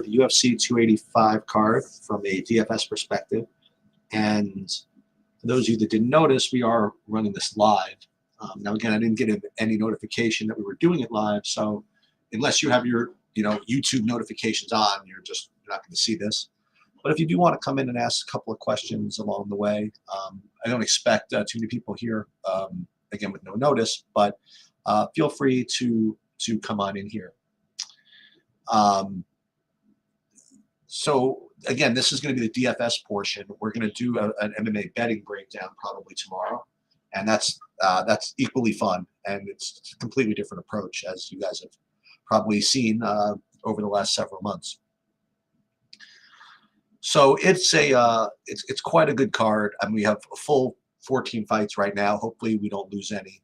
the UFC 285 card from a DFS perspective. And for those of you that didn't notice, we are running this live. Now, again, I didn't get any notification that we were doing it live. So unless you have your YouTube notifications on, you're not going to see this. But if you do want to come in and ask a couple of questions along the way, I don't expect too many people here, again, with no notice, but feel free to come on in here. So again, this is going to be the DFS portion. We're going to do an MMA betting breakdown probably tomorrow, and that's equally fun, and it's a completely different approach, as you guys have probably seen over the last several months. So it's quite a good card. I mean, we have a full 14 fights right now. Hopefully, we don't lose any,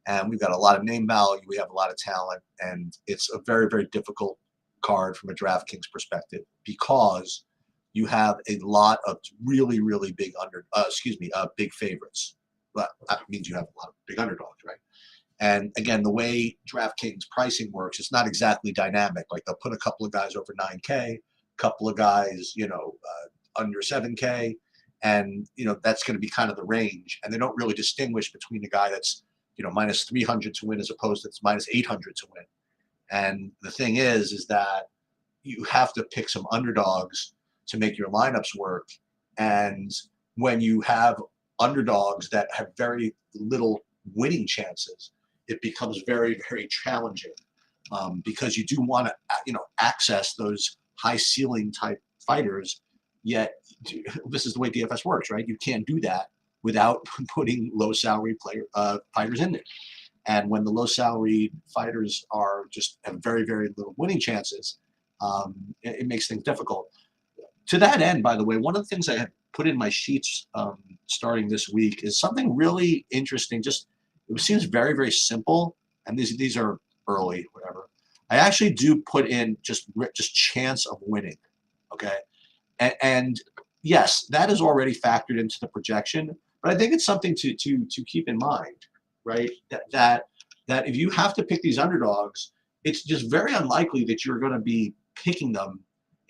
and we've got a lot of name value. We have a lot of talent, and it's a very, very difficult card from a DraftKings perspective because you have a lot of really, really big big favorites. Well, that means you have a lot of big underdogs, right? And again, the way DraftKings pricing works, it's not exactly dynamic. Like they'll put a couple of guys over 9K, a couple of guys, under 7K, and that's going to be kind of the range. And they don't really distinguish between a guy that's minus 300 to win as opposed to minus 800 to win. And the thing is that you have to pick some underdogs to make your lineups work. And when you have underdogs that have very little winning chances, it becomes very, very challenging because you do want to, access those high ceiling type fighters. Yet this is the way DFS works, right? You can't do that without putting low salary fighters in there. And when the low salary fighters have very, very little winning chances, it makes things difficult. To that end, by the way, one of the things I had put in my sheets starting this week is something really interesting. It seems very, very simple, and these are early, whatever. I actually do put in just chance of winning, okay? And yes, that is already factored into the projection, but I think it's something to keep in mind. Right, that if you have to pick these underdogs, it's just very unlikely that you're going to be picking them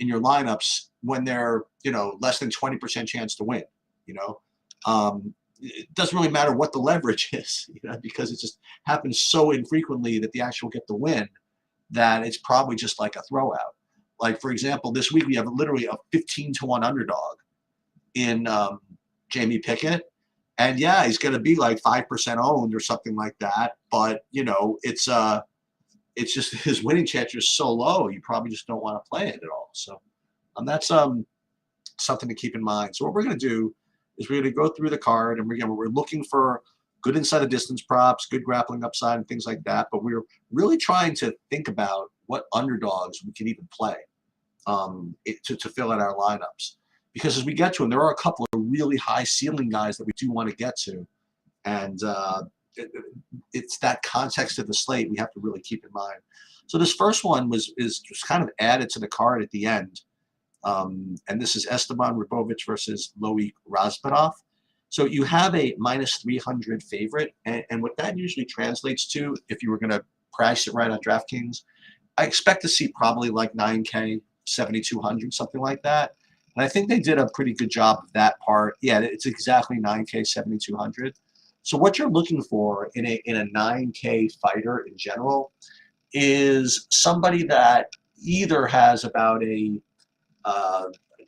in your lineups when they're less than 20% chance to win. It doesn't really matter what the leverage is, because it just happens so infrequently that the actual get the win that it's probably just like a throwout. Like for example, this week we have literally a 15-1 underdog in Jamie Pickett. And yeah, he's going to be like 5% owned or something like that. But it's just his winning chance is so low, you probably just don't want to play it at all. So that's something to keep in mind. So what we're going to do is we're going to go through the card, and we're looking for good inside the distance props, good grappling upside, and things like that. But we're really trying to think about what underdogs we can even play to fill in our lineups. Because as we get to them, there are a couple of really high ceiling guys that we do want to get to. And it's that context of the slate we have to really keep in mind. So this first one is just kind of added to the card at the end. And this is Esteban Ribovic versus Loic Razbadov. So you have a minus 300 favorite. And what that usually translates to, if you were going to price it right on DraftKings, I expect to see probably like 9K, 7,200, something like that. And I think they did a pretty good job of that part. Yeah, it's exactly 9K, 7,200. So what you're looking for in a 9K fighter in general is somebody that either has about a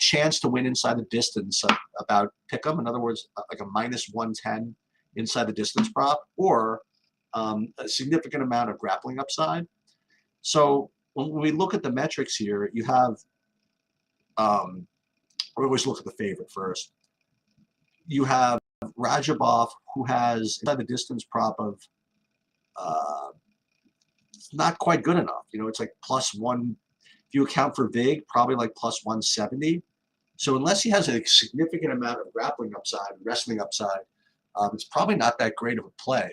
chance to win inside the distance, about pick 'em, in other words, like a minus 110 inside the distance prop, or a significant amount of grappling upside. So when we look at the metrics here, you have we always look at the favorite first. You have Rajabov, who has inside the distance prop of not quite good enough. It's like +1. If you account for Vig, probably like +170. So unless he has a significant amount of grappling upside, wrestling upside, it's probably not that great of a play.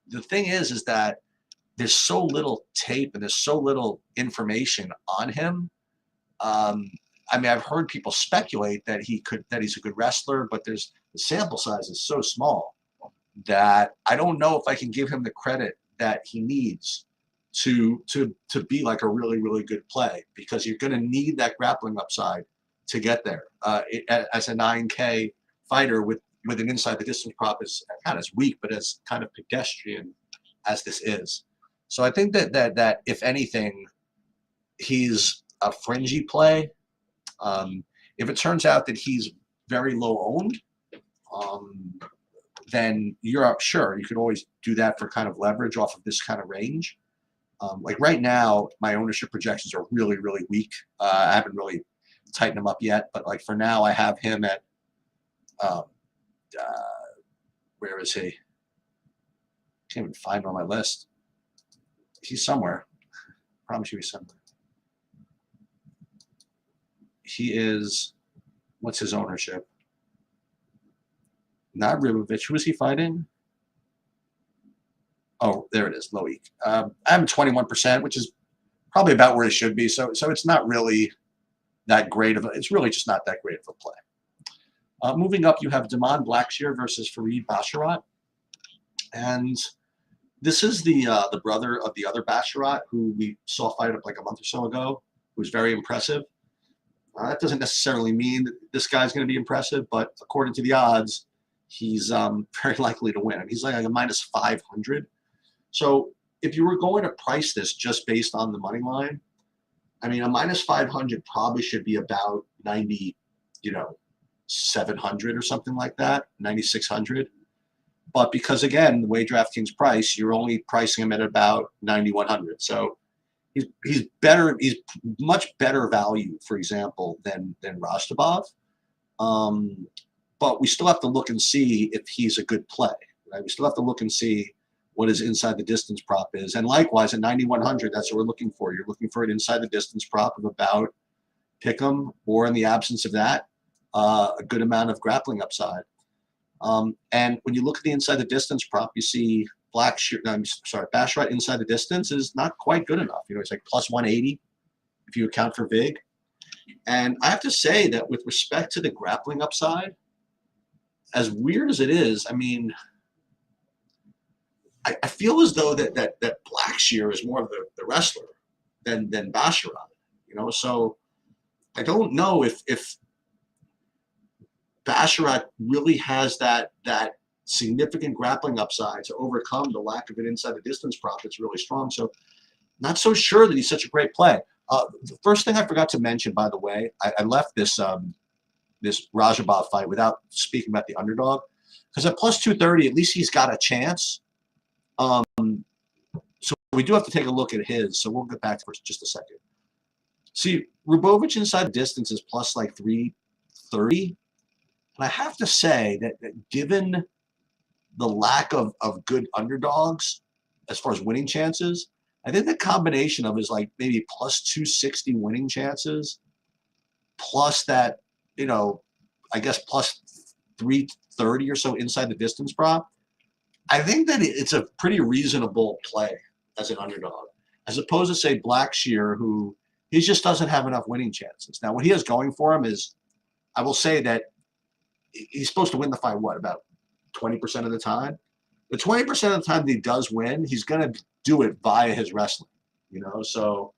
The thing is that there's so little tape and there's so little information on him. I mean, I've heard people speculate that he's a good wrestler, but the sample size is so small that I don't know if I can give him the credit that he needs to be like a really, really good play, because you're going to need that grappling upside to get there. As a 9K fighter with an inside the distance prop is not as weak, but as kind of pedestrian as this is. So I think that if anything, he's a fringy play. If it turns out that he's very low owned, then you're up. Sure, you could always do that for kind of leverage off of this kind of range. Like right now, my ownership projections are really, really weak. I haven't really tightened them up yet, but like for now, I have him at where is he? Can't even find him on my list. He's somewhere. I promise you he's somewhere. He is, what's his ownership? Not Ribovich. Who is he fighting? Oh, there it is, Loic. I'm 21%, which is probably about where it should be. So it's not really that great of a, it's really just not that great of a play. Moving up, you have Damon Blackshear versus Farid Basharat. And this is the brother of the other Basharat who we saw fight up like a month or so ago, who's very impressive. That doesn't necessarily mean that this guy's going to be impressive, but according to the odds, he's very likely to win. And he's like a minus 500. So if you were going to price this just based on the money line, I mean, a minus 500 probably should be about 90, 700 or something like that, 9,600. But because, again, the way DraftKings price, you're only pricing him at about 9,100. So he's better. He's much better value, for example, than Rostabov. But we still have to look and see if he's a good play. Right? We still have to look and see what his inside the distance prop is. And likewise, at 9,100, that's what we're looking for. You're looking for an inside the distance prop of about pick'em, or in the absence of that, a good amount of grappling upside. And when you look at the inside the distance prop, you see Basharat inside the distance is not quite good enough. It's like plus 180 if you account for VIG. And I have to say that with respect to the grappling upside, as weird as it is, I mean, I feel as though that Blackshear is more of the wrestler than Basharat. So I don't know if Basharat really has that significant grappling upside to overcome the lack of an inside the distance prop that's really strong. So not so sure that he's such a great play. The first thing I forgot to mention, by the way, I left this this Rajabov fight without speaking about the underdog, because at plus 230, at least he's got a chance. So we do have to take a look at his. So we'll get back to it for just a second. See, Rubovich inside the distance is plus like 330. And I have to say that given the lack of good underdogs as far as winning chances, I think the combination of his like maybe plus 260 winning chances, plus that, I guess plus 330 or so inside the distance prop, I think that it's a pretty reasonable play as an underdog, as opposed to, say, Blackshear, who he just doesn't have enough winning chances. Now, what he has going for him is, I will say that he's supposed to win the fight, about 20% of the time? The 20% of the time that he does win, he's going to do it via his wrestling, So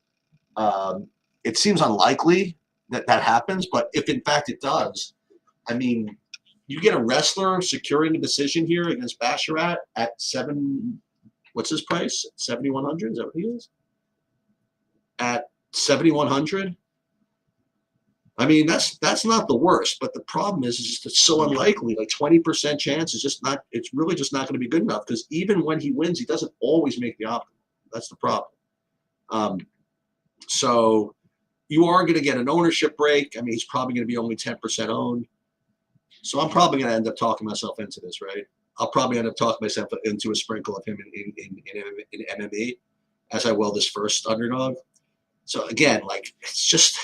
it seems unlikely that happens, but if in fact it does, I mean, you get a wrestler securing a decision here against Basharat at what's his price? 7,100? Is that what he is? At 7,100? I mean, that's not the worst, but the problem is just it's so unlikely. Like 20% chance is just not. It's really just not going to be good enough, because even when he wins, he doesn't always make the optimal. That's the problem. So you are going to get an ownership break. I mean, he's probably going to be only 10% owned. So I'm probably going to end up talking myself into this, right? I'll probably end up talking myself into a sprinkle of him in MME, as I will this first underdog. So again, like, it's just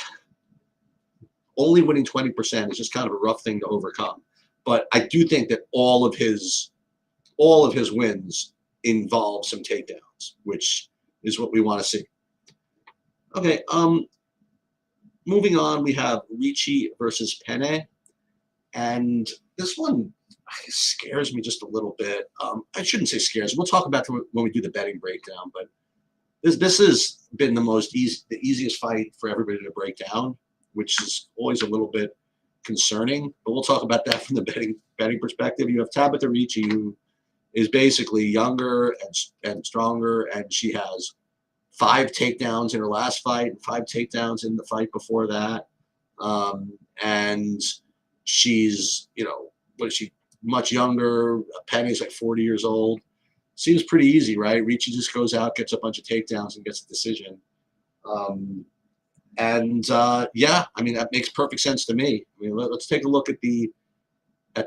only winning 20% is just kind of a rough thing to overcome. But I do think that all of his wins involve some takedowns, which is what we want to see. Okay, moving on, we have Ricci versus Penne. And this one scares me just a little bit. I shouldn't say scares. We'll talk about it when we do the betting breakdown. But This has been the easiest fight for everybody to break down, which is always a little bit concerning. But we'll talk about that from the betting perspective. You have Tabitha Ricci, who is basically younger and stronger, and she has 5 takedowns in her last fight, and 5 takedowns in the fight before that. And she's, what is she, much younger. Penny's like 40 years old. Seems pretty easy, right? Ricci just goes out, gets a bunch of takedowns, and gets a decision. Yeah, I mean, that makes perfect sense to me. I mean, let's take a look at the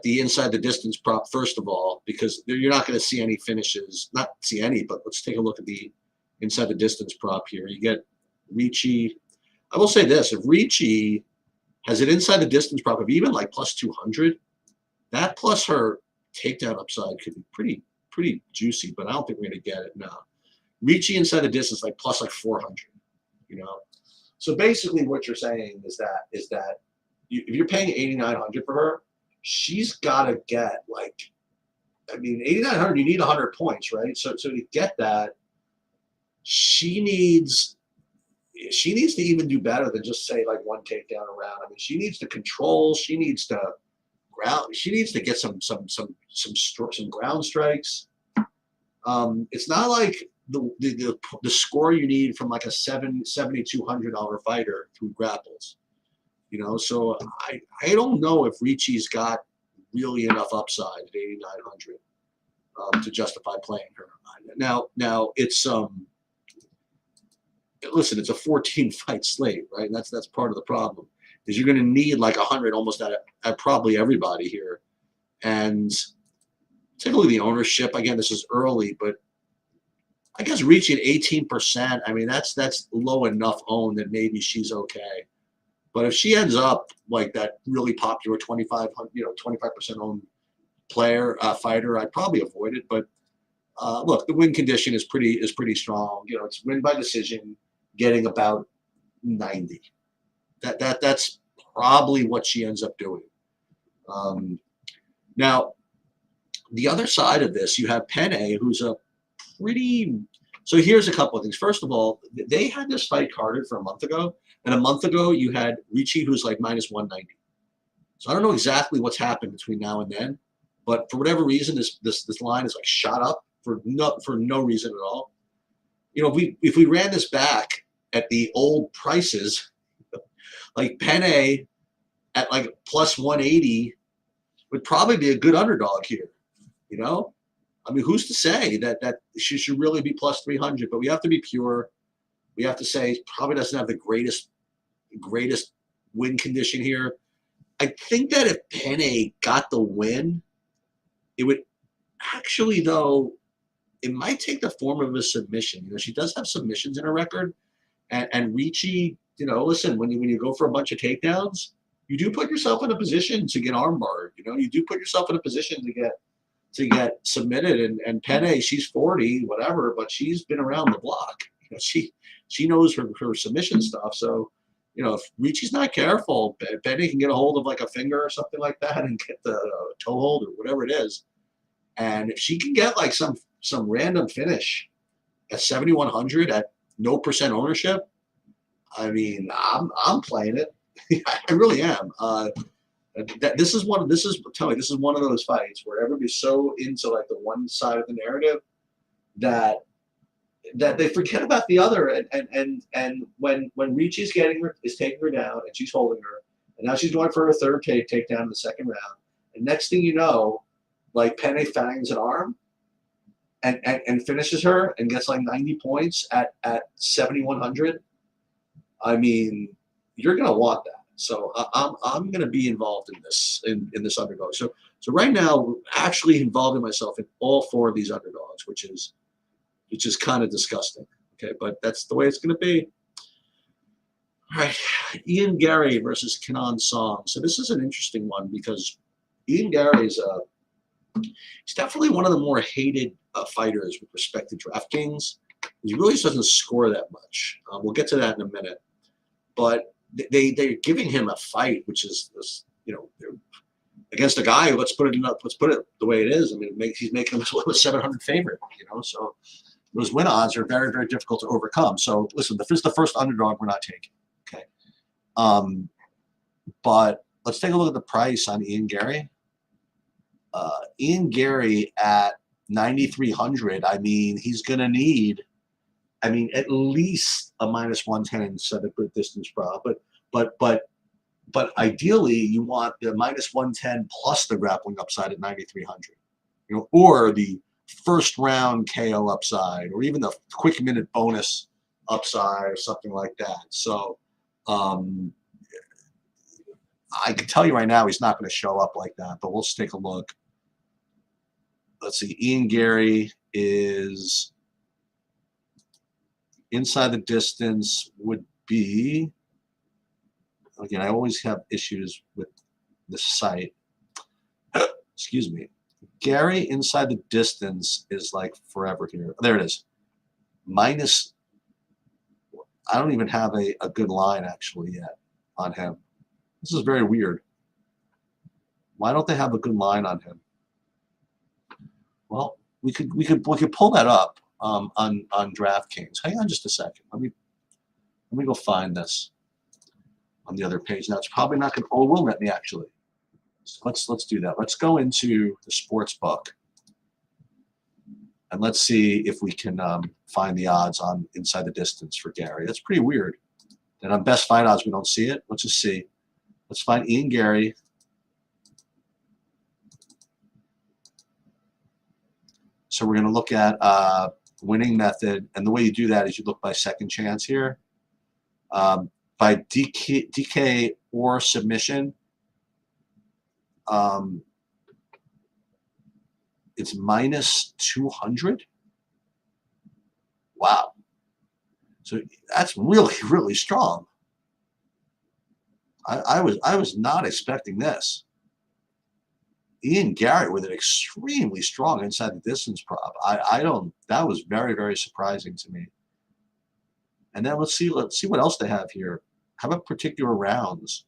inside the distance prop first of all, because you're not going to see any finishes, not see any, but let's take a look at the inside the distance prop here. You get Ricci. I will say this: if Ricci has an inside the distance prop of even like plus 200, that plus her takedown upside could be pretty juicy. But I don't think we're going to get it now. Ricci inside the distance like plus like 400. So basically, what you're saying is that if you're paying 8,900 for her, she's got to get like, I mean, 8,900. You need 100 points, right? So to get that, she needs to even do better than just say like 1 takedown around. I mean, she needs to control. She needs to ground. She needs to get some ground strikes. It's not like the score you need from like a $7,200 fighter through grapples. So I don't know if Ricci's got really enough upside at 8,900 to justify playing her. Now it's listen, it's a 14 fight slate, right? And that's part of the problem, is you're going to need like 100 almost at probably everybody here. And take a look at the ownership. Again, this is early, but I guess Ricci at 18%. I mean, that's low enough owned that maybe she's okay. But if she ends up like that really popular 25% owned fighter, I'd probably avoid it. But look, the win condition is pretty strong. It's win by decision, getting about 90. That's probably what she ends up doing. Now, the other side of this, you have Penne, who's a pretty. So here's a couple of things. First of all, they had this fight carded for a month ago, and a month ago you had Ricci, who's like minus 190. So I don't know exactly what's happened between now and then, but for whatever reason, this line is like shot up for no reason at all. If we ran this back at the old prices, like Penne at like plus 180 would probably be a good underdog here. I mean, who's to say that she should really be plus 300? But we have to be pure. We have to say probably doesn't have the greatest win condition here. I think that if Penne got the win, it would actually, though, it might take the form of a submission. She does have submissions in her record, and Ricci. Listen, when you go for a bunch of takedowns, you do put yourself in a position to get armbarred. You do put yourself in a position to get submitted. And Penne, she's 40, whatever, but she's been around the block. She knows her submission stuff. So, if Ricci's not careful, Penne can get a hold of like a finger or something like that and get the toe hold or whatever it is. And if she can get like some random finish at 7,100 at no % ownership, I mean, I'm playing it. I really am. This is one of those fights where everybody's so into like the one side of the narrative that they forget about the other. And when Ricci's taking her down and she's holding her, and now she's going for her third takedown in the second round, and next thing you know, like Penne fangs an arm and finishes her and gets like 90 points at 7,100. I mean, you're gonna want that. So I'm going to be involved in this underdog. So right now, actually involving myself in all 4 of these underdogs, which is kind of disgusting. Okay, but that's the way it's going to be. All right, Ian Gary versus Kenan Song. So this is an interesting one because Ian Gary is he's definitely one of the more hated fighters with respect to DraftKings. He really doesn't score that much. We'll get to that in a minute, but they're giving him a fight, which is against a guy. Let's put it the way it is. I mean, he's making him a 700 favorite. So those win odds are very, very difficult to overcome. So listen, if this is the first underdog, we're not taking. Okay. But let's take a look at the price on Ian Gary. Ian Gary at 9,300. I mean, he's going to need, at least a -110 instead of good distance prop. But ideally, you want the -110 plus the grappling upside at 9,300. Or the first round KO upside, or even the quick minute bonus upside, or something like that. So I can tell you right now, he's not going to show up like that. But we'll just take a look. Let's see. Ian Gary is inside the distance would be. Again, I always have issues with the site. Excuse me. Gary inside the distance is like forever here. There it is. Minus. I don't even have a good line actually yet on him. This is very weird. Why don't they have a good line on him? Well, we could pull that up on DraftKings. Hang on just a second. Let me go find this on the other page. Now it's probably not going to. Oh, it will let me actually. So let's do that. Let's go into the sports book and let's see if we can find the odds on inside the distance for Gary. That's pretty weird. Then on best fight odds we don't see it. Let's just see. Let's find Ian Gary. So we're going to look at winning method, and the way you do that is you look by second chance here. By DK or submission, it's -200. Wow. So that's really, really strong. I was not expecting this. Ian Gary with an extremely strong inside the distance prop. That was very, very surprising to me. And then let's see what else they have here. How about particular rounds?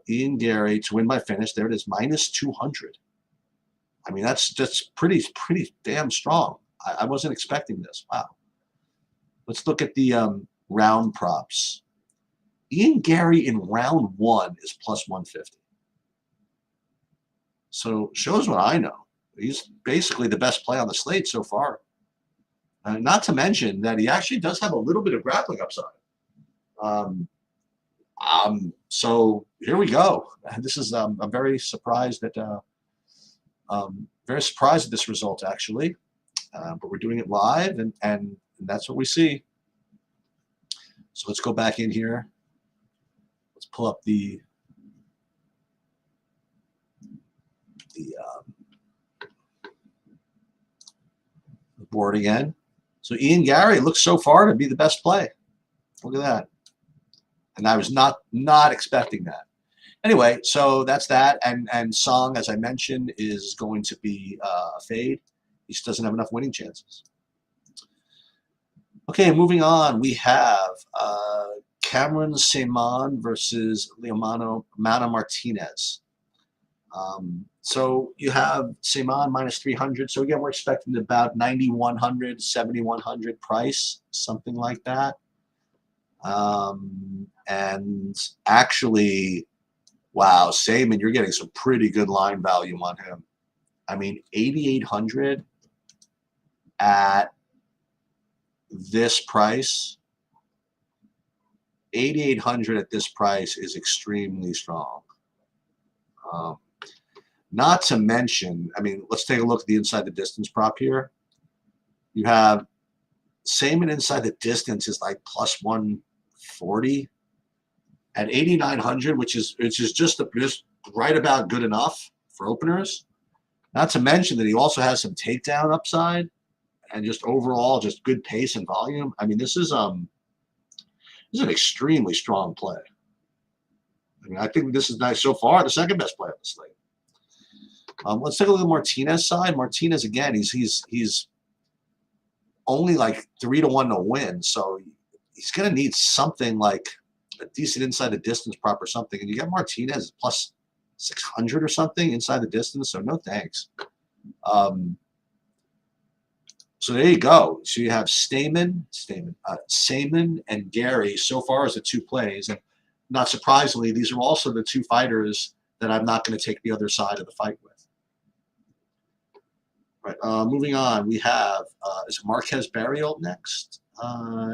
Ian Gary to win by finish. There it is, -200. I mean, that's pretty damn strong. I wasn't expecting this. Wow. Let's look at the round props. Ian Gary in round 1 is +150. So shows what I know. He's basically the best play on the slate so far. Not to mention that he actually does have a little bit of grappling upside. So here we go. This is I'm very surprised at this result actually. But we're doing it live, and that's what we see. So let's go back in here. Let's pull up the board again. So Ian Gary looks so far to be the best play. Look at that. And I was not expecting that. Anyway, so that's that. And Song, as I mentioned, is going to be a fade. He just doesn't have enough winning chances. Okay, moving on. We have Cameron Saman versus Leomano Martinez. So you have Saman -300. So again, we're expecting about 9,100, 7,100 price, something like that. And actually, wow, Saman, you're getting some pretty good line value on him. I mean, 8,800 at this price. 8,800 at this price is extremely strong. Not to mention, I mean, let's take a look at the inside the distance prop here. You have Saman inside the distance is like +140 at 8,900, which is just right about good enough for openers. Not to mention that he also has some takedown upside and just overall just good pace and volume. I mean, this is an extremely strong play. I mean, I think this is nice so far. The second best play on the slate. Let's take a look at Martinez side. Martinez again, he's only like 3-1 to win, so he's going to need something like a decent inside the distance prop or something. And you got Martinez +600 or something inside the distance, so no thanks. So there you go. So you have Saman and Gary so far as the two plays. And not surprisingly, these are also the two fighters that I'm not going to take the other side of the fight with. Right. Moving on, we have, is it Marquez Barrios next?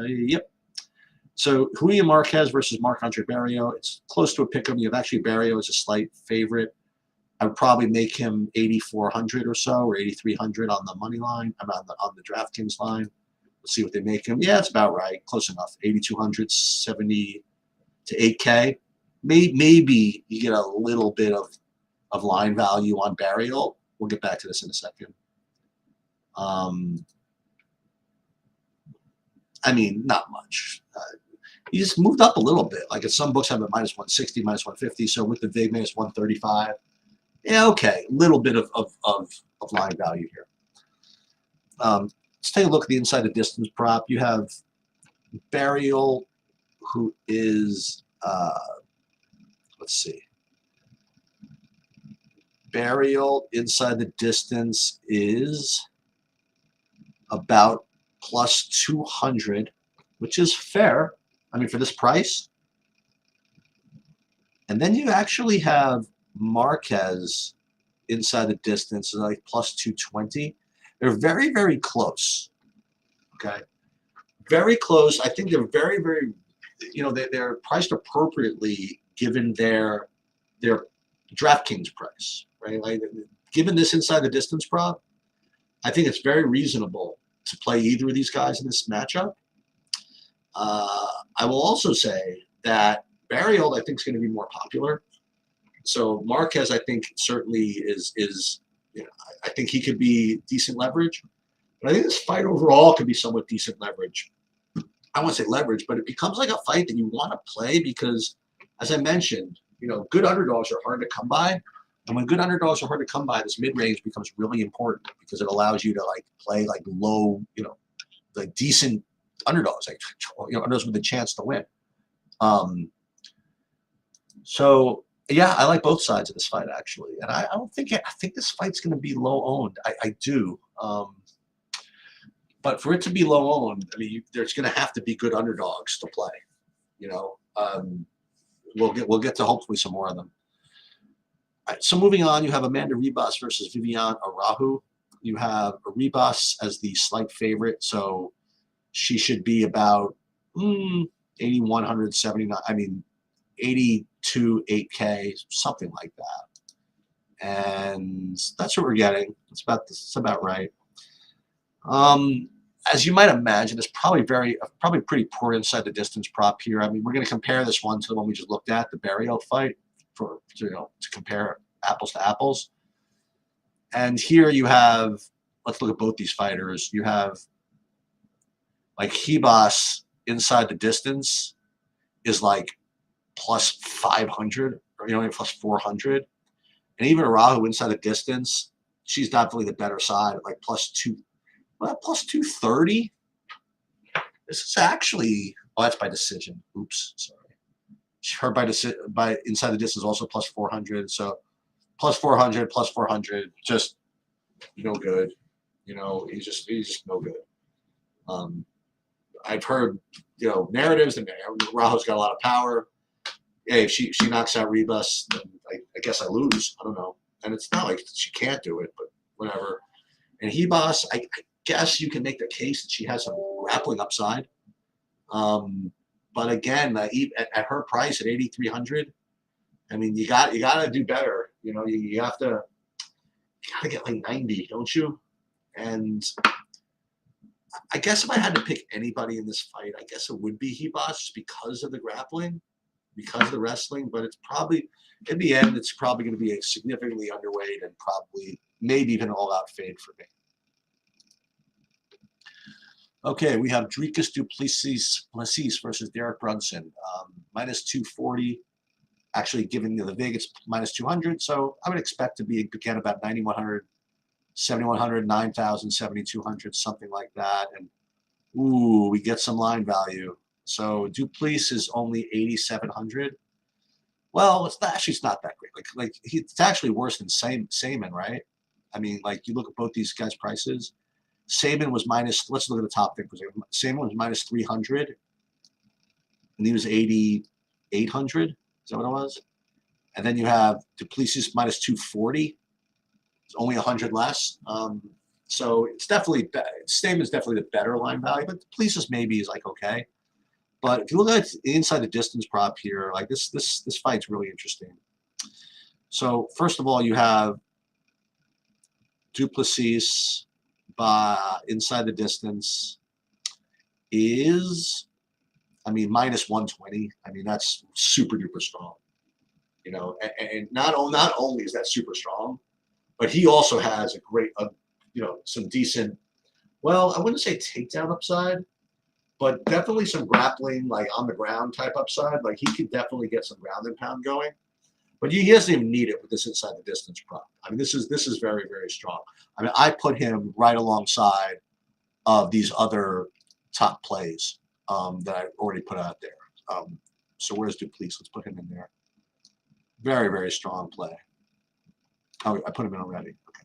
Yep. So Julian Marquez versus Marc-Andre Barrios. It's close to a pick 'em. You have actually Barrios as a slight favorite. I would probably make him 8,400 or so, or 8,300 on the money line. I'm on the DraftKings line. Let's see what they make him. Yeah, it's about right. Close enough. 8,200, 70 to 8K. Maybe you get a little bit of line value on Barrios. We'll get back to this in a second. I mean, not much. He just moved up a little bit. Like some books have it minus 160, minus 150. So with the VIG minus 135. Yeah, okay. A little bit of line value here. Let's take a look at the inside the distance prop. You have Barrios, who is, let's see. Barrios inside the distance is about plus 200, which is fair. I mean, for this price. And then you actually have Marquez inside the distance is like plus 220. They're very, very close. Okay. Very close. I think they're very, very, they're priced appropriately given their DraftKings price, right? Like, given this inside the distance prop, I think it's very reasonable to play either of these guys in this matchup. I will also say that Barrios, I think, is going to be more popular. So Marquez, I think, certainly is I think he could be decent leverage. But I think this fight overall could be somewhat decent leverage. I won't say leverage, but it becomes like a fight that you want to play because, as I mentioned, good underdogs are hard to come by. And when good underdogs are hard to come by, this mid-range becomes really important because it allows you to play low, decent underdogs, underdogs with a chance to win. So yeah, I like both sides of this fight actually, and I think this fight's going to be low owned. I do, but for it to be low owned, I mean, there's going to have to be good underdogs to play. We'll get to hopefully some more of them. All right, so moving on, you have Amanda Ribas versus Viviane Araújo. You have Ribas as the slight favorite, so she should be about 8,179. I mean, 82, 8K, something like that. And that's what we're getting. It's about right. As you might imagine, it's probably pretty poor inside the distance prop here. I mean, we're going to compare this one to the one we just looked at, the Barrios fight, to compare apples to apples. And here you have, let's look at both these fighters. You have Ribas inside the distance is plus 500 or plus 400, and even Araújo inside the distance, she's definitely the better side at plus 230. This is actually that's by decision. Oops, sorry. Her by inside the distance also plus 400. So plus 400, just no good. He's just no good. I've heard narratives that Araújo's got a lot of power. Hey, if she knocks out Ribas, then I guess I lose. I don't know. And it's not like she can't do it, but whatever. And Ribas, I guess you can make the case that she has some grappling upside. But again, at her price at 8,300, I mean, you got to do better. You got to get 90, don't you? And I guess if I had to pick anybody in this fight, I guess it would be Ribas just because of the grappling, because of the wrestling. But it's probably, in the end, it's probably going to be a significantly underweight and probably maybe even all-out fade for me. Okay, we have Dricus du Plessis versus Derek Brunson. Minus 240. Actually, given the VIG, it's minus 200. So I would expect to be, again, about 9,100, 7,100, 9,000, 7,200, something like that. And, ooh, we get some line value. So du Plessis is only 8,700. Well, it's not that great. It's actually worse than Saman, right? I mean, you look at both these guys' prices. Saban was minus, let's look at the top thing. Saban was minus 300, and he was 8,800. Is that what it was? And then you have Duplessis minus 240. It's only 100 less. So it's definitely, Saban's definitely the better line value, but Duplessis maybe is like okay. But if you look at inside the distance prop here, like this fight's really interesting. So first of all, you have Duplessis by inside the distance is, I mean, minus 120. I mean, that's super duper strong. You know, and not only is that super strong, but he also has a great, you know, some decent, well, I wouldn't say takedown upside, but definitely some grappling, like on the ground type upside. Like he could definitely get some ground and pound going. But he doesn't even need it with this inside the distance prop. I mean, this is very, very strong. I mean, I put him right alongside of these other top plays that I already put out there. So where's Duplessis? Let's put him in there. Very, very strong play. Oh, I put him in already. Okay.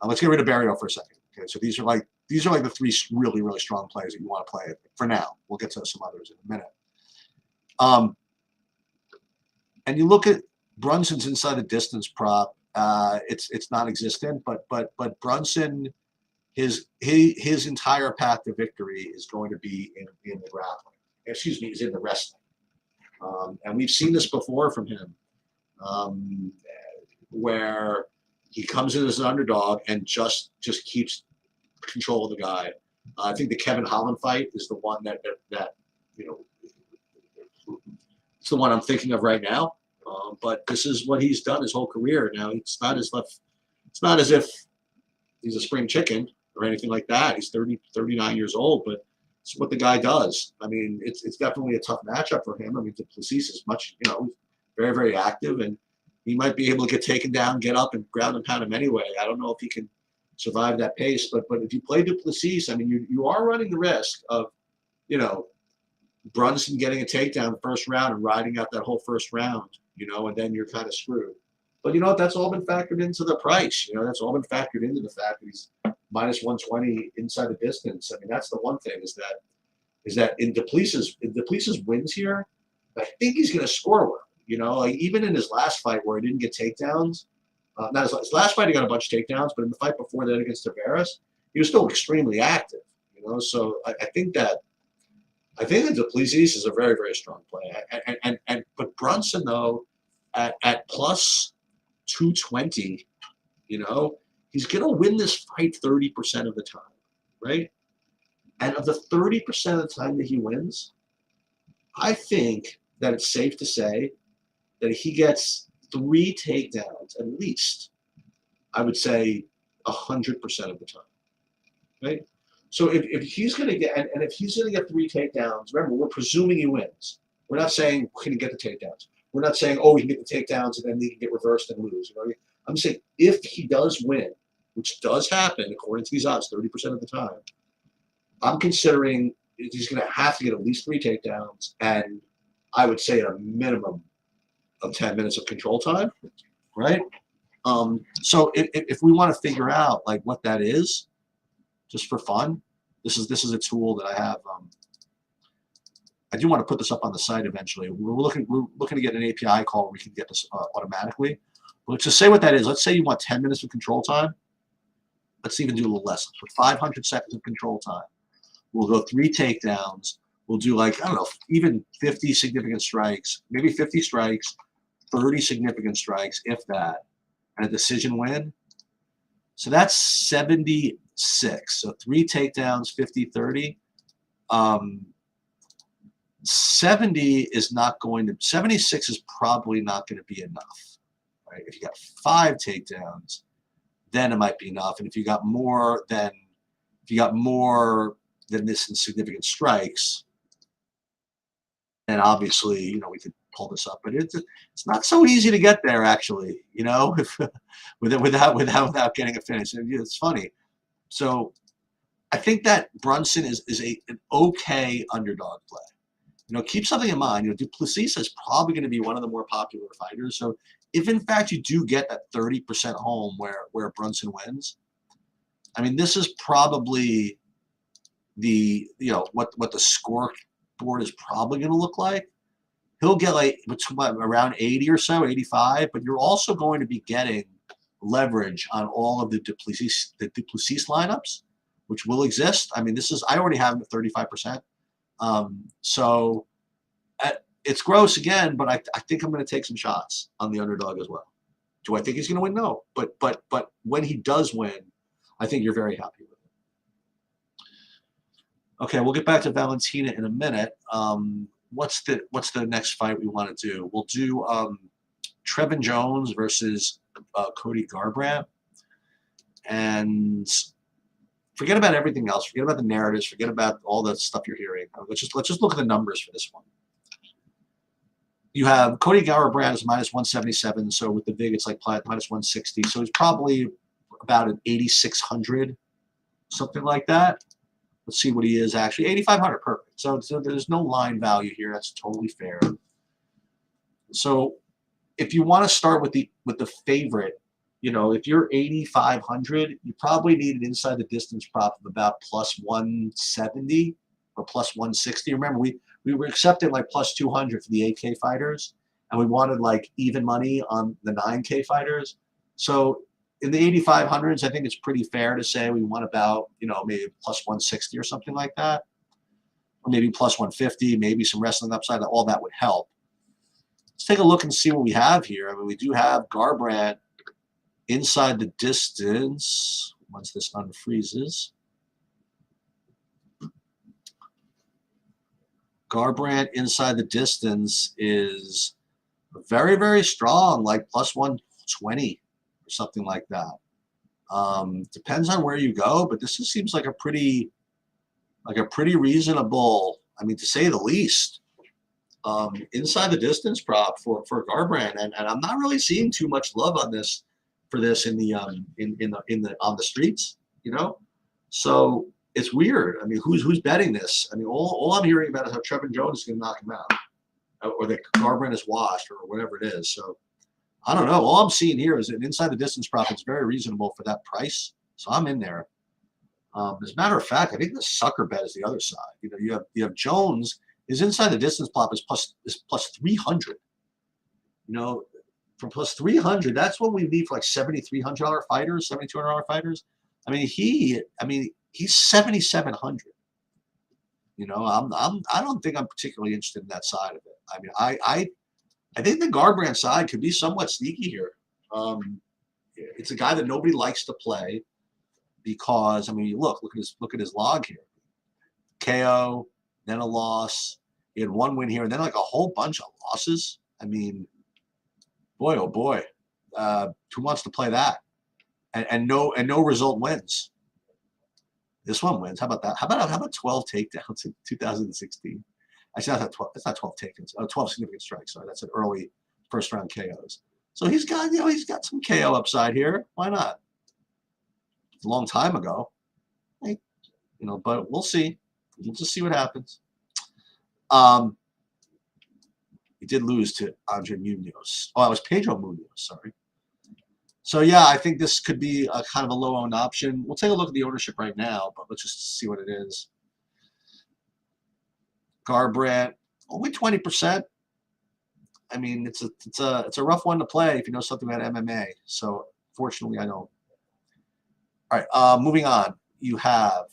Let's get rid of Barrio for a second. Okay, so these are like the three really, really strong plays that you want to play for now. We'll get to some others in a minute. And you look at Brunson's inside the distance prop. It's non-existent, but Brunson, his entire path to victory is going to be in the grappling. Excuse me, is in the wrestling. And we've seen this before from him, where he comes in as an underdog and just keeps control of the guy. I think the Kevin Holland fight is the one that you know, it's the one I'm thinking of right now. But this is what he's done his whole career. Now it's not as if he's a spring chicken or anything like that. He's 39 years old, but it's what the guy does. I mean, it's definitely a tough matchup for him. I mean, Duplessis is much, you know, very, very active, and he might be able to get taken down, get up, and ground and pound him anyway. I don't know if he can survive that pace, but if you play Duplessis, I mean, you are running the risk of, you know, Brunson getting a takedown first round and riding out that whole first round, you know, and then you're kind of screwed. But, you know, that's all been factored into the price. You know, that's all been factored into the fact that he's minus 120 inside the distance. I mean, that's the one thing is that in Duplessis wins here, I think he's going to score well. You know, like even in his last fight where he didn't get takedowns, not his last fight he got a bunch of takedowns, but in the fight before that against Tavares, he was still extremely active. You know, so I think that Duplessis is a very, very strong play. But Brunson though, at plus 220, you know, he's going to win this fight 30% of the time, right? And of the 30% of the time that he wins, I think that it's safe to say that he gets 3 takedowns at least. I would say 100% of the time, right? So if he's going to get, and if he's going to get 3 takedowns, remember, we're presuming he wins. We're not saying can he get the takedowns. We're not saying, oh, he can get the takedowns and then he can get reversed and lose. You know, I'm saying if he does win, which does happen according to these odds 30% of the time, I'm considering he's going to have to get at least 3 takedowns, and I would say a minimum of 10 minutes of control time, right? So if we want to figure out like what that is, just for fun, this is a tool that I have. I do want to put this up on the site eventually. We're looking to get an API call where we can get this automatically. But to say what that is, let's say you want 10 minutes of control time. Let's even do a little less. Let's put 500 seconds of control time. We'll go 3 takedowns. We'll do like, I don't know, even 50 significant strikes, maybe 50 strikes, 30 significant strikes, if that, and a decision win. So that's 76. So 3 takedowns, 50, 30. 70 is not going to, 76 is probably not going to be enough, right? If you got 5 takedowns, then it might be enough. And if you got more than this in significant strikes, then obviously, you know, we could pull this up. But it's not so easy to get there, actually, you know, without getting a finish. And it's funny. So I think that Brunson is an okay underdog play. You know, keep something in mind. You know, Duplessis is probably going to be one of the more popular fighters. So if in fact you do get that 30% home where Brunson wins, I mean, this is probably the, what the scoreboard is probably going to look like. He'll get like around 80 or so, 85, but you're also going to be getting leverage on all of the Duplessis lineups, which will exist. I mean, I already have him at 35%. So it's gross again, but I think I'm going to take some shots on the underdog as well. Do I think he's going to win? No. But when he does win, I think you're very happy with it. Okay, we'll get back to Valentina in a minute. What's the next fight we want to do? We'll do Trevin Jones versus Cody Garbrandt, and forget about everything else. Forget about the narratives. Forget about all the stuff you're hearing. Let's just look at the numbers for this one. You have Cody Garbrandt is minus 177, so with the VIG it's like minus 160. So he's probably about an 8,600, something like that. Let's see what he is actually. 8,500, perfect. So there's no line value here. That's totally fair. So if you want to start with the favorite, if you're 8,500, you probably need an inside the distance prop of about plus 170 or plus 160. Remember, we were accepting like plus 200 for the 8K fighters, and we wanted like even money on the 9K fighters. So in the 8,500s, I think it's pretty fair to say we want about, maybe plus 160 or something like that, or maybe plus 150, maybe some wrestling upside. All that would help. Let's take a look and see what we have here. I mean, we do have Garbrandt inside the distance once this unfreezes. Garbrandt inside the distance is very, very strong, like plus 120 or something like that. Depends on where you go, but this seems like a pretty reasonable, I mean, to say the least, inside the distance prop for Garbrandt, and I'm not really seeing too much love on this in the on the streets, So it's weird. I mean, who's betting this? I mean, all I'm hearing about is how Trevin Jones is going to knock him out, or that Garbrandt is washed, or whatever it is. So I don't know. All I'm seeing here is an inside the distance prop is very reasonable for that price. So I'm in there. As a matter of fact, I think the sucker bet is the other side. You have Jones. His inside the distance prop is plus 300. For plus 300, that's what we need for like $7,300 fighters, $7,200 fighters. I mean, he's 7,700. I don't think I'm particularly interested in that side of it. I mean, I think the Garbrandt side could be somewhat sneaky here. It's a guy that nobody likes to play because, I mean, look at his log here. KO, then a loss. He had one win here, and then like a whole bunch of losses. I mean, boy, oh boy, who wants to play that? And no result wins. This one wins. How about that? How about 12 takedowns in 2016? Actually, that's not 12. That's not 12 takedowns. 12 significant strikes. Sorry, that's an early first round KOs. So he's got some KO upside here. Why not? It's a long time ago, but we'll see. We'll just see what happens. He did lose to Andre Munoz. Oh, it was Pedro Munoz. Sorry. So yeah, I think this could be a kind of a low-owned option. We'll take a look at the ownership right now, but let's just see what it is. Garbrandt only 20%. I mean, it's a rough one to play if you know something about MMA. So fortunately, I don't. All right, moving on. You have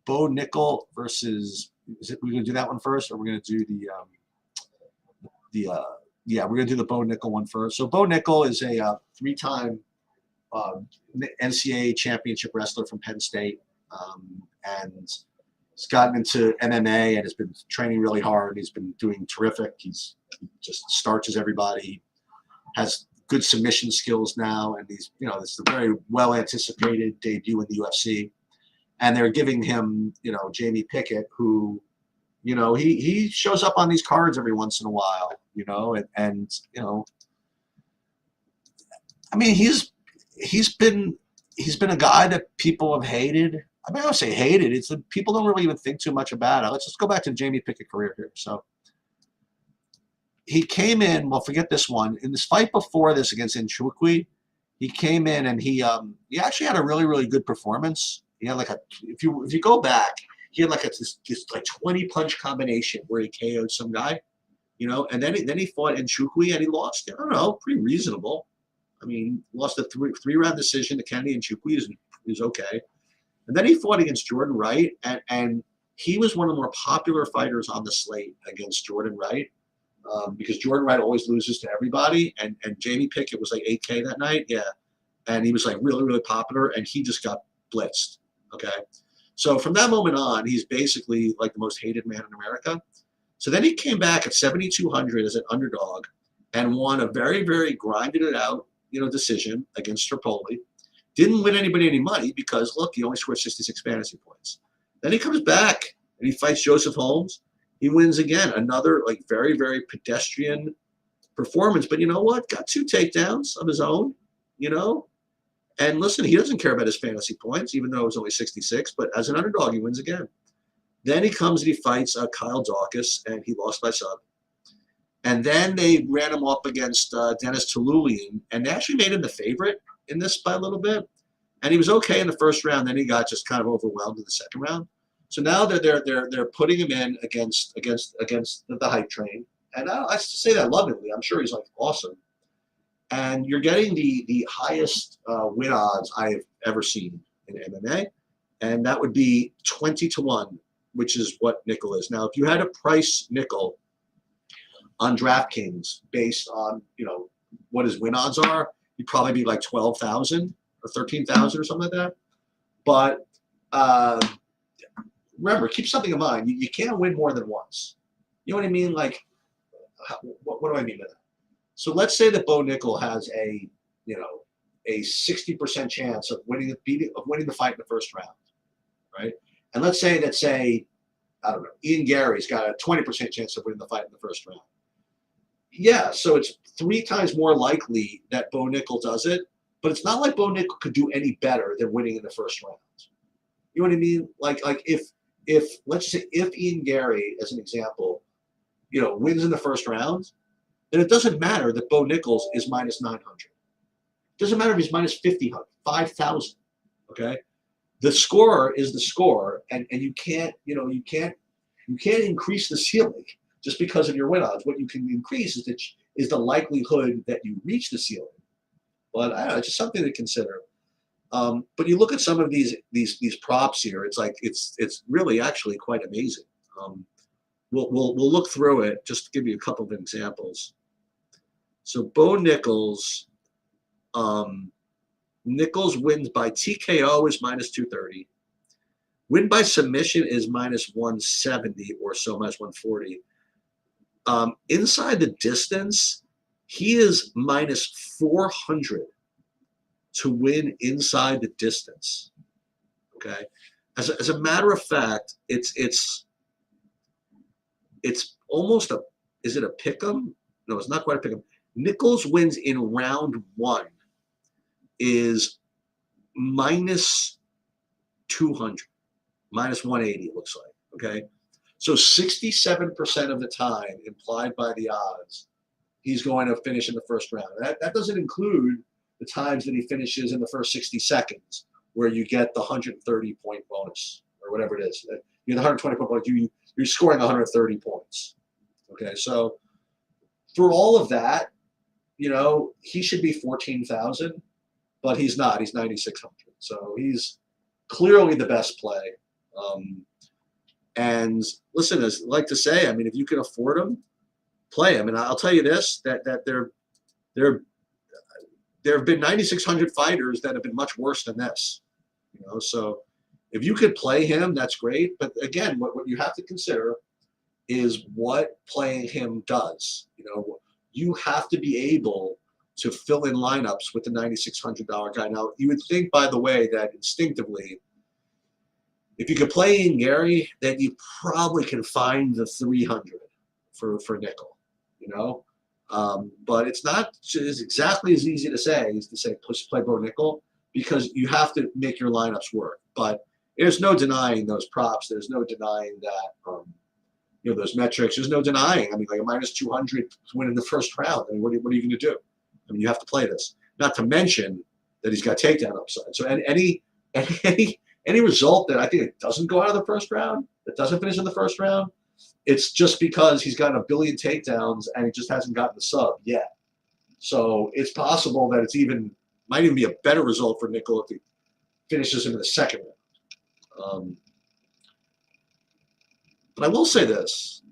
Bo Nickel versus. We're going to do that one first, or we're going to do yeah, we're going to do the Bo Nickel one first. So Bo Nickel is a three-time NCAA championship wrestler from Penn State, and he's gotten into MMA and has been training really hard. He's been doing terrific. He just starches everybody. Has good submission skills now, and this is a very well-anticipated debut in the UFC. And they're giving him, Jamie Pickett, who, he shows up on these cards every once in a while, and I mean, he's been a guy that people have hated. I mean, I don't say hated. It's that people don't really even think too much about it. Let's just go back to Jamie Pickett's career here. So he came in. Well, forget this one. In this fight before this against Nchukwi, He came in and he actually had a really good performance. He had like if you go back, he had like this like 20 punch combination where he KO'd some guy, and then he fought Nchukwi and he lost. I don't know, pretty reasonable. I mean, lost a three round decision to Kenny Nchukwi is okay. And then he fought against Jordan Wright, and he was one of the more popular fighters on the slate against Jordan Wright. Because Jordan Wright always loses to everybody, and Jamie Pickett was like 8K that night, yeah, and he was like really popular, and he just got blitzed. Okay, so from that moment on, he's basically like the most hated man in America. So then he came back at 7,200 as an underdog, and won a very grinded it out, decision against Tripoli. Didn't win anybody any money because look, he only scored 66 fantasy points. Then he comes back and he fights Joseph Holmes. He wins again, another like very pedestrian performance. But you know what? Got 2 takedowns of his own, And listen, he doesn't care about his fantasy points, even though it was only 66. But as an underdog, he wins again. Then he comes and he fights Kyle Dawkins, and he lost by sub. And then they ran him up against Dennis Touloulian, and they actually made him the favorite in this by a little bit. And he was okay in the first round. Then he got just kind of overwhelmed in the second round. So now they're putting him in against the hype train, and I say that lovingly. I'm sure he's like awesome, and you're getting the highest win odds I've ever seen in MMA, and that would be 20-1, which is what nickel is. Now, if you had to price nickel on DraftKings based on what his win odds are, you'd probably be like 12,000 or 13,000 or something like that. But remember, keep something in mind. You can't win more than once. You know what I mean? Like, what do I mean by that? So let's say that Bo Nickel has a 60% chance of winning the fight in the first round, right? And let's say I don't know, Ian Gary's got a 20% chance of winning the fight in the first round. Yeah, so it's 3 times more likely that Bo Nickel does it, but it's not like Bo Nickel could do any better than winning in the first round. You know what I mean? Like if let's say if Ian Gary, as an example, wins in the first round, then it doesn't matter that Bo Nichols is minus 900. It doesn't matter if he's minus 5,000. Okay, the score is the score, and you can't increase the ceiling just because of your win odds. What you can increase is the likelihood that you reach the ceiling. But I don't know, it's just something to consider. But you look at some of these props here. It's like it's really actually quite amazing. We'll look through it just to give you a couple of examples. So Bo Nichols, Nichols wins by TKO is minus 230. Win by submission is minus 170 or so, minus 140. Inside the distance, he is minus 400 to win inside the distance. Okay, as a matter of fact, it's almost is it a pick'em? No, it's not quite a pick'em. Nichols wins in round 1 is minus 200, minus 180 it looks like. Okay, so 67% of the time implied by the odds he's going to finish in the first round. That doesn't include the times that he finishes in the first 60 seconds, where you get the 130-point bonus or whatever it is. You get the 120-point bonus. You're scoring 130 points. Okay, so through all of that, he should be 14,000, but he's not. He's 9,600. So he's clearly the best play. And listen, as I like to say, I mean, if you can afford him, play him. And I'll tell you this: that there have been 9,600 fighters that have been much worse than this. So if you could play him, that's great. But again, what you have to consider is what playing him does. You have to be able to fill in lineups with the $9,600 guy. Now, you would think, by the way, that instinctively, if you could play Ian Gary, then you probably can find the 300 for nickel, but it's not exactly as easy to say as to say play Bo Nickel, because you have to make your lineups work. But there's no denying those props. There's no denying that, those metrics. There's no denying. I mean, like a minus 200 to win in the first round. I mean, what are you going to do? I mean, you have to play this. Not to mention that he's got takedown upside. So any result that I think it doesn't go out of the first round, that doesn't finish in the first round, it's just because he's gotten a billion takedowns and he just hasn't gotten the sub yet. So it's possible that might even be a better result for Nickel if he finishes him in the second round. But I will say this.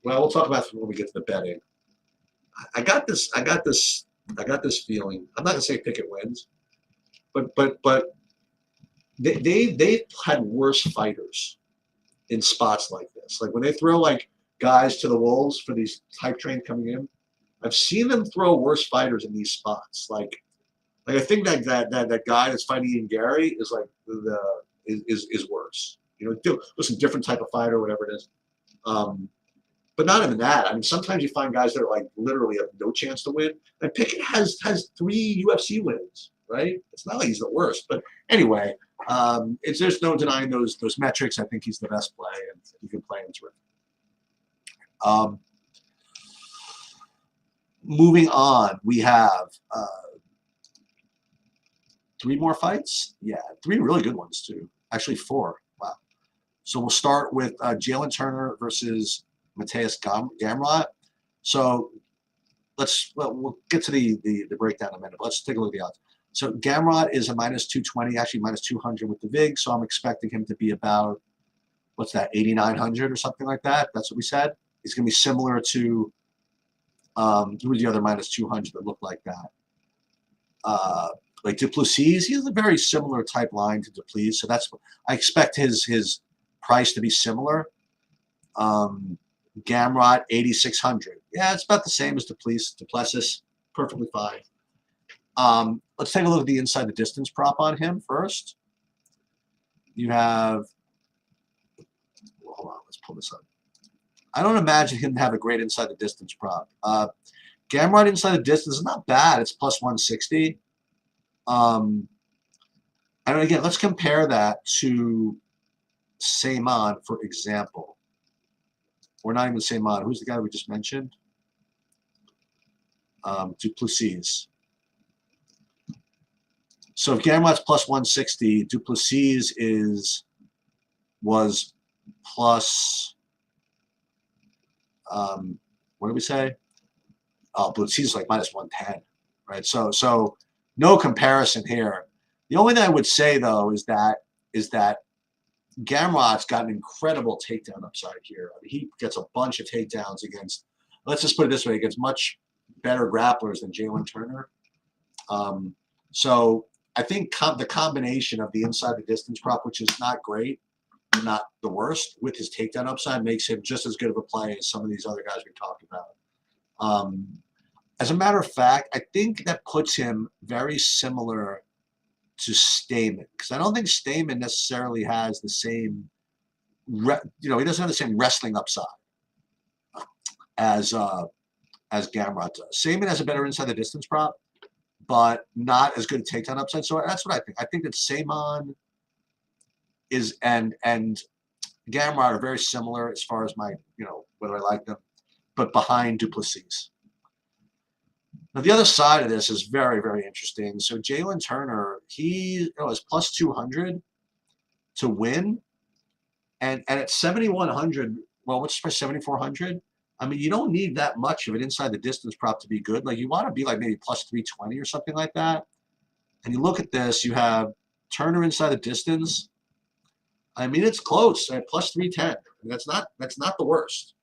Well, we'll talk about it when we get to the betting. I got this feeling. I'm not gonna say Pickett wins, but they've had worse fighters in spots like this. Like when they throw like guys to the wolves for these hype trains coming in, I've seen them throw worse fighters in these spots. Like I think that guy that's fighting Ian Gary is like is worse. You know, listen, different type of fighter, whatever it is. But not even that. I mean, sometimes you find guys that are like literally have no chance to win. And Pickett has 3 UFC wins, right? It's not like he's the worst. But anyway, there's no denying those metrics. I think he's the best play, and he can play into it. Moving on, we have 3 more fights. Yeah, 3 really good ones too. Actually, 4. Wow. So we'll start with Jalen Turner versus Mateusz Gamrot. So we'll get to the breakdown in a minute. But let's take a look at the odds. So Gamrot is a -220, actually -200 with the VIG. So I'm expecting him to be about, what's that, 8,900 or something like that. That's what we said. He's going to be similar to who was the other -200 that looked like that? Like Duplessis. He has a very similar type line to Duplessis. So I expect his price to be similar. Gamrot 8,600. Yeah, it's about the same as Duplessis. Perfectly fine. Let's take a look at the inside the distance prop on him first. You have, hold on, let's pull this up. I don't imagine him to have a great inside the distance prop. Gamrot inside the distance is not bad. It's +160. And again, let's compare that to Saman, for example. Or not even Saman. Who's the guy we just mentioned? Duplessis. So if Gamrot's +160, Duplessis was plus. What did we say? Oh, Duplessis is like -110, right? So no comparison here. The only thing I would say though is that Gamrot's got an incredible takedown upside here. I mean, he gets a bunch of takedowns against, let's just put it this way, against much better grapplers than Jalen Turner. So I think the combination of the inside the distance prop, which is not great, not the worst, with his takedown upside makes him just as good of a play as some of these other guys we talked about. As a matter of fact, I think that puts him very similar to Stamen, because I don't think Stamen necessarily has the same, he doesn't have the same wrestling upside as Gamrot does. Stamen has a better inside the distance prop, but not as good a takedown upside. So that's what I think. I think that Saman and Gamrot are very similar as far as whether I like them, but behind Duplessis. Now, the other side of this is very, very interesting. So Jalen Turner, he is +200 to win. And at 7,100, well, what's for 7,400? I mean, you don't need that much of an inside the distance prop to be good. Like, you want to be like maybe +320 or something like that. And you look at this, you have Turner inside the distance. I mean, it's close at +310. I mean, that's not the worst.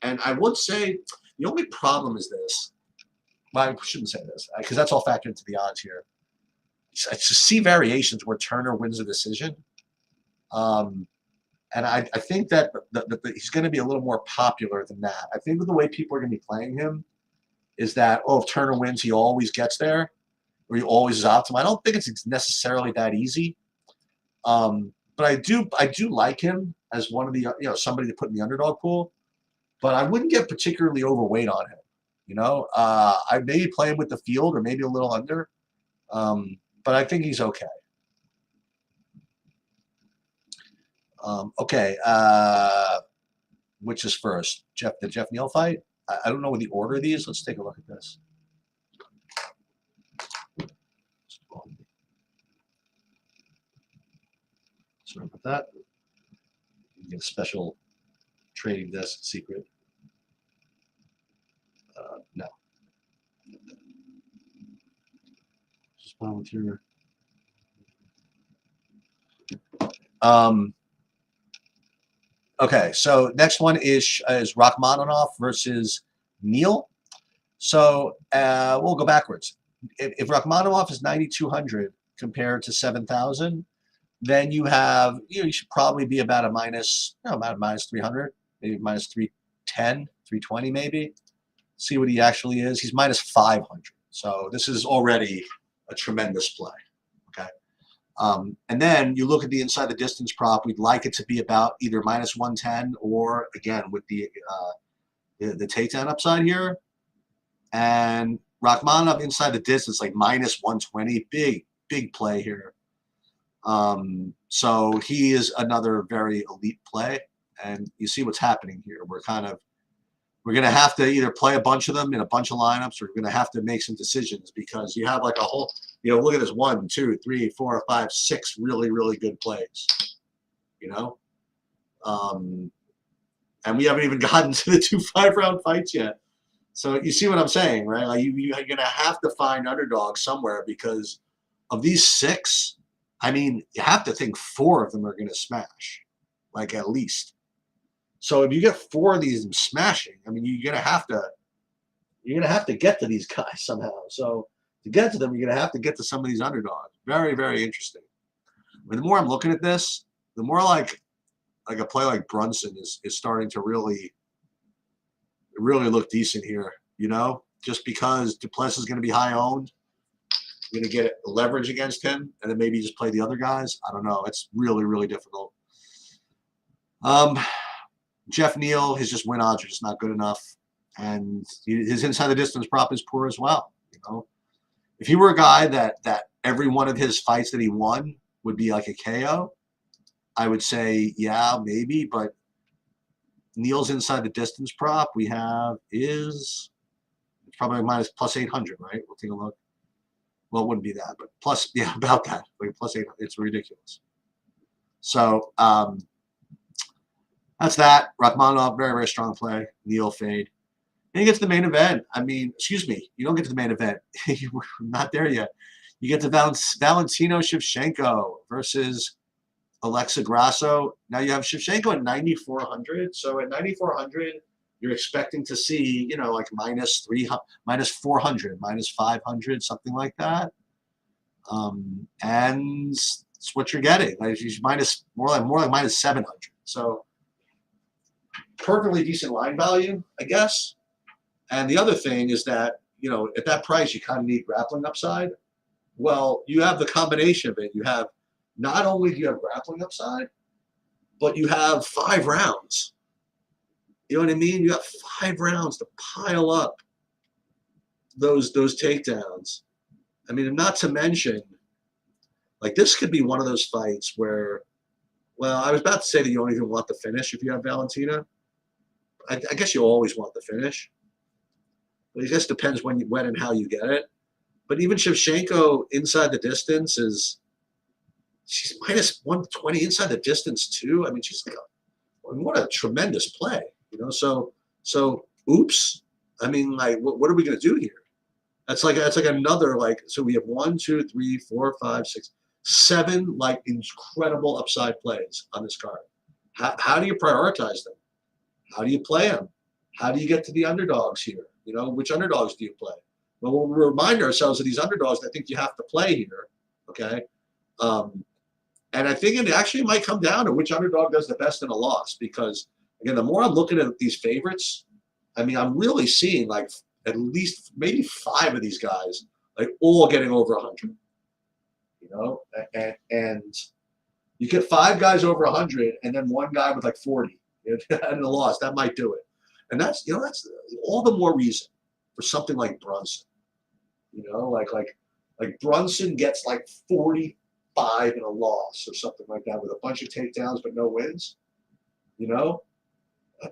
And I would say the only problem is this. Well, I shouldn't say this because that's all factored into the odds here. I just see variations where Turner wins a decision. And I think that he's going to be a little more popular than that. I think with the way people are going to be playing him is that, if Turner wins, he always gets there, or he always is optimal. I don't think it's necessarily that easy. But I do like him as one of the somebody to put in the underdog pool. But I wouldn't get particularly overweight on him. I maybe play him with the field or maybe a little under. But I think he's okay. Okay. Which is first? The Jeff Neal fight? I don't know what the order of these. Let's take a look at this. Sorry about that. You get a special trading desk secret. No. Just volunteer. Okay, so next one is Rachmaninoff versus Neal. So we'll go backwards. If Rachmaninoff is 9,200 compared to 7,000, then you should probably be about about a minus 300, maybe minus 310, 320 maybe. See what he actually is. He's minus 500. So this is already a tremendous play. Okay. And then you look at the inside the distance prop. We'd like it to be about either minus 110 or, again, with the takedown upside here. And Rachmanov inside the distance, like minus 120. Big play here. So he is another very elite play. And you see what's happening here. We're going to have to either play a bunch of them in a bunch of lineups, or we're going to have to make some decisions, because you have like a whole, look at this 1, 2, 3, 4, 5, 6 really, really good plays, and we haven't even gotten to the 2 5-round fights yet. So you see what I'm saying, right? Like you're going to have to find underdogs somewhere, because of these 6, I mean, you have to think 4 of them are going to smash, like at least. So if you get 4 of these smashing, I mean, you're gonna have to get to these guys somehow. So to get to them, you're gonna have to get to some of these underdogs. Very, very interesting. I mean, the more I'm looking at this, the more like a play like Brunson is starting to really look decent here. Just because Duplessis is going to be high owned, you're going to get leverage against him, and then maybe just play the other guys. I don't know. It's really, really difficult. Jeff Neal, his win odds are just not good enough, and his inside the distance prop is poor as well. If he were a guy that every one of his fights that he won would be like a KO, I would say yeah, maybe. But Neal's inside the distance prop we have is probably plus 800, right? We'll take a look. Well, it wouldn't be that, but about that, like plus 800. It's ridiculous. So that's that. Rachmanov, very, very strong play. Neal fade. Then you get to the main event. I mean, excuse me, you don't get to the main event. We're not there yet. You get to Valentino Shevchenko versus Alexa Grasso. Now you have Shevchenko at 9,400. So at 9,400, you're expecting to see, like minus 300, minus 400, minus 500, something like that. And it's what you're getting. Like more like minus 700. So perfectly decent line value, I guess. And the other thing is that, at that price, you kind of need grappling upside. Well, you have the combination of it. You have, not only do you have grappling upside, but you have 5 rounds. You know what I mean? You have 5 rounds to pile up those takedowns. I mean, and not to mention, like, this could be one of those fights where, well, I was about to say that you don't even want the finish if you have Valentina. I guess you always want the finish. But it just depends when and how you get it. But even Shevchenko inside the distance she's minus 120 inside the distance too. I mean, she's like what a tremendous play, So oops. I mean, like, what are we going to do here? That's like another, like, so we have 1, 2, 3, 4, 5, 6, 7 like incredible upside plays on this card. How do you prioritize them? How do you play them? How do you get to the underdogs here? Which underdogs do you play? Well, we'll remind ourselves of these underdogs I think you have to play here, okay? And I think it actually might come down to which underdog does the best in a loss, because, again, the more I'm looking at these favorites, I mean, I'm really seeing, like, at least maybe 5 of these guys, like, all getting over 100, and you get 5 guys over 100 and then 1 guy with, like, 40. And the loss, that might do it. And that's all the more reason for something like Brunson. Like Brunson gets like 45 in a loss or something like that with a bunch of takedowns but no wins.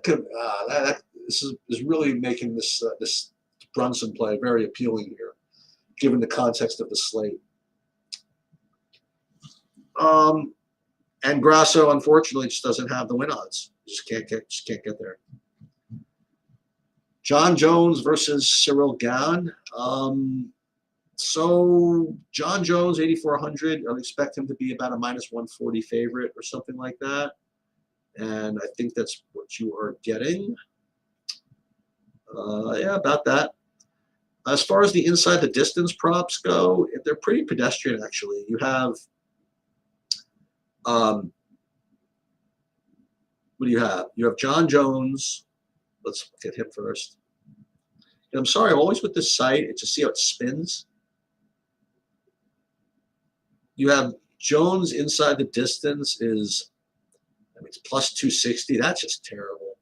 This is really making this Brunson play very appealing here, given the context of the slate. And Grasso, unfortunately, just doesn't have the win odds. Just can't get there. John Jones versus Cyril Gane. So John Jones, 8,400. I would expect him to be about a -140 favorite or something like that. And I think that's what you are getting. Yeah, about that. As far as the inside the distance props go, they're pretty pedestrian, actually. You have, what do you have? You have John Jones. Let's get him first. And I'm sorry, I'm always with this site. It's just see how it spins. You have Jones inside the distance is, I mean, it's plus 260. That's just terrible.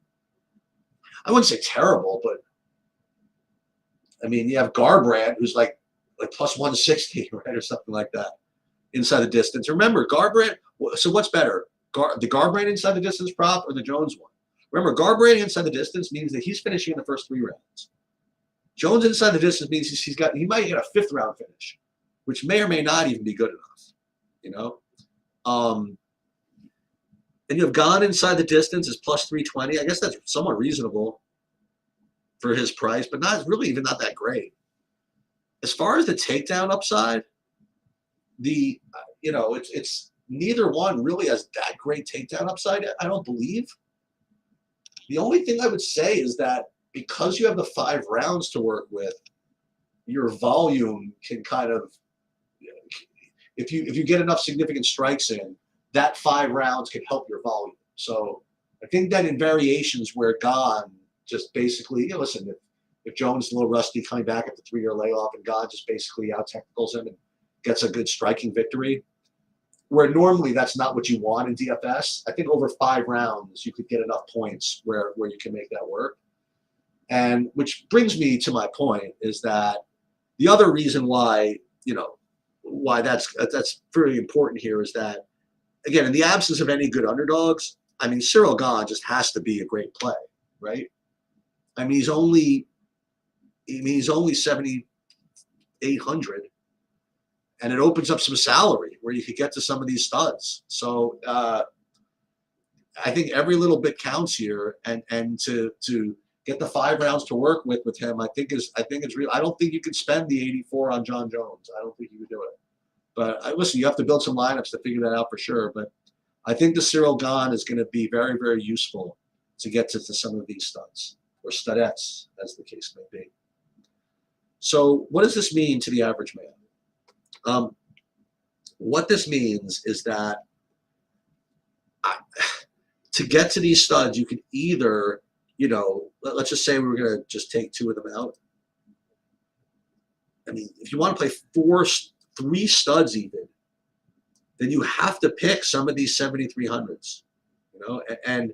I wouldn't say terrible, but I mean, you have Garbrandt, who's like plus 160, right, or something like that, inside the distance. Remember, Garbrandt. So what's better, the Garbrandt inside the distance prop or the Jones one? Remember, Garbrandt inside the distance means that he's finishing in the first 3 rounds. Jones inside the distance means he might get a 5th round finish, which may or may not even be good enough, you know. And you have Gane inside the distance is plus 320. I guess that's somewhat reasonable for his price, but not really even not that great. As far as the takedown upside, it's neither one really has that great takedown upside, I don't believe. The only thing I would say is that because you have the 5 rounds to work with, your volume can kind of, if you get enough significant strikes in, that 5 rounds can help your volume. So I think that in variations where Gane just basically, listen, if Jones is a little rusty coming back after 3-year layoff and Gane just basically out-technicals him and gets a good striking victory, where normally that's not what you want in DFS, I think over 5 rounds you could get enough points where you can make that work. And which brings me to my point is that the other reason why, why that's pretty important here is that, again, in the absence of any good underdogs, I mean, Cyril Gane just has to be a great play, right? I mean, he's only 7,800, and it opens up some salary where you could get to some of these studs. So I think every little bit counts here, and to get the 5 rounds to work with him, I think it's real. I don't think you can spend the 84 on John Jones. I don't think you could do it. But listen, you have to build some lineups to figure that out for sure. But I think the Cyril Gane is going to be very, very useful to get to some of these studs, or studettes, as the case may be. So what does this mean to the average man? What this means is that to get to these studs, you can either, let's just say we were going to just take 2 of them out. I mean, if you want to play 3 studs even, then you have to pick some of these 7,300s, and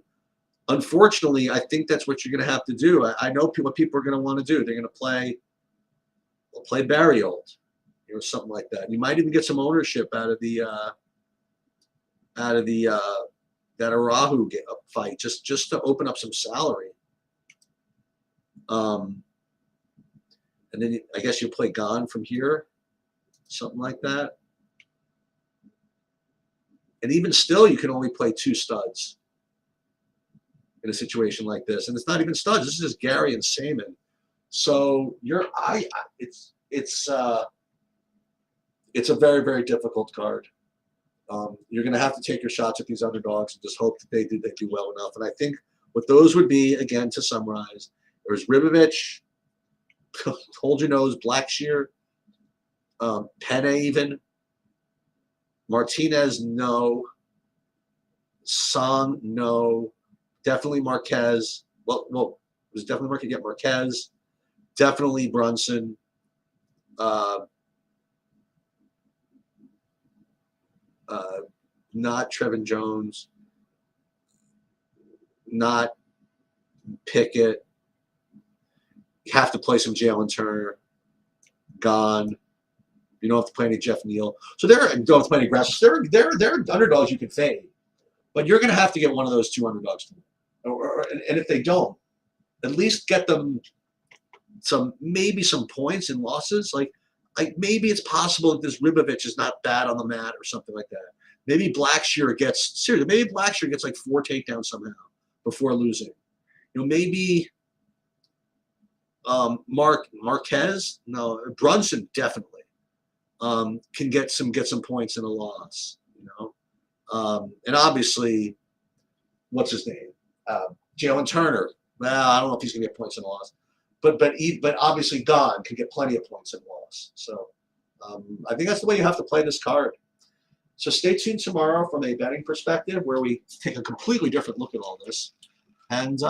unfortunately, I think that's what you're going to have to do. I know what people are going to want to do. They're going to play Barriold, something like that. You might even get some ownership out of that Arahu fight, just to open up some salary. And then I guess you play Gane from here, something like that. And even still, you can only play 2 studs in a situation like this. And it's not even studs. This is just Gary and Saman. So it's a very, very difficult card. You're going to have to take your shots at these underdogs and just hope that they do well enough. And I think what those would be, again, to summarize, there's Ribovich, hold your nose, Blackshear, Penne even, Martinez, no, Song, no, definitely Marquez. Well, it was definitely Marquez. Yeah, Marquez, definitely Brunson. Not Trevin Jones, not Pickett. You have to play some Jalen Turner. Gone. You don't have to play any Jeff Neal. So you don't have to play any Grass. There are underdogs you can fade, but you're going to have to get one of those 2 underdogs. And if they don't, at least get them maybe some points in losses. Like maybe it's possible that this Ribovich is not bad on the mat or something like that. Maybe Blackshear gets seriously. Maybe Blackshear gets like 4 takedowns somehow before losing. You know, maybe Marquez, no, Brunson definitely can get some points in a loss. You know, and obviously, what's his name? Jalen Turner. Well, I don't know if he's gonna get points in a loss, but obviously Don can get plenty of points in a loss. So I think that's the way you have to play this card. So stay tuned tomorrow from a betting perspective, where we take a completely different look at all this. And